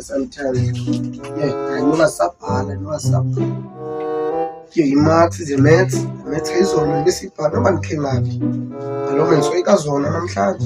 Sometimes, yeah, I know what's up, I know what's up. Yeah, Max is a Mets is on this part. No one came up. I don't mean, so it goes on, and I'm trying.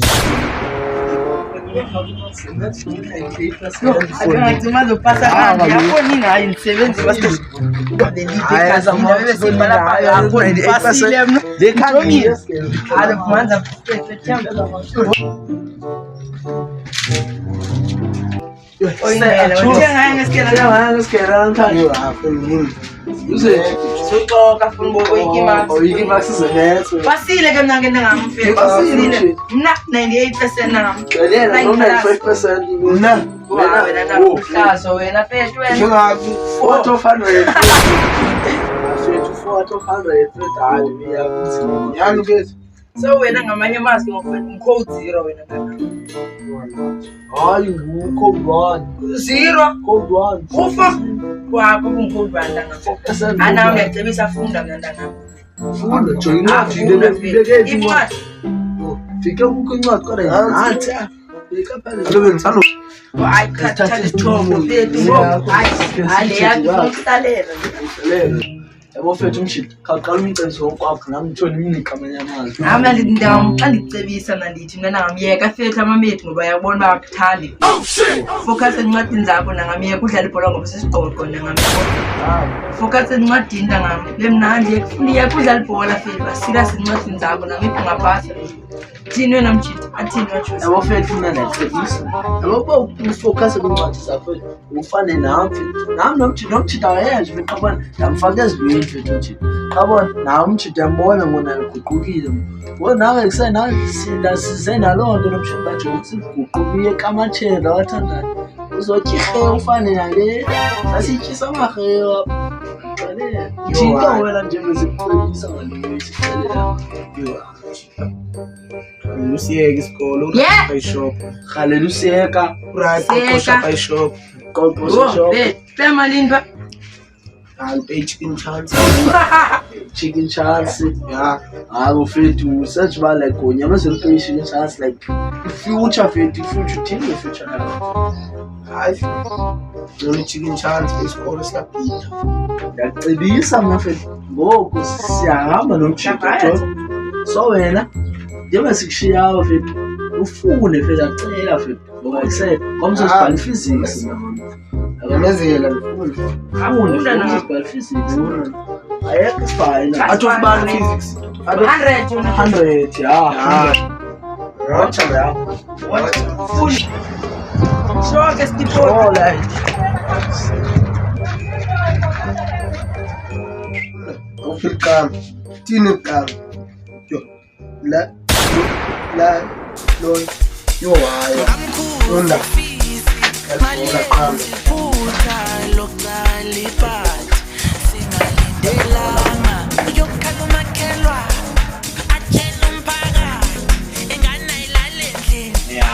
So when I'm a mask of code 0 in a oh, you code 1 0 code 1 code 1 and now let me say food and I'll pay chicken chance. Chicken chance, yeah. I will feel to search by like when you must pay chicken chance like future fit, future team, future. I only chicken chance is all the stuff. That is some of it. Go, because I'm no chicken. So, you must share of it. You fool if it's a tail of it. But I said, comes to spell physics. I want to spell physics. I have to find. I took bad physics. 100, yeah. Watch out. Full. So I guess the Oh, like. Africa, Tinica, la, you are.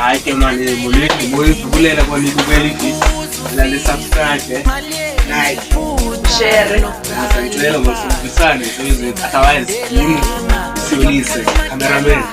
I can subscribe, like, share, otherwise, cameraman,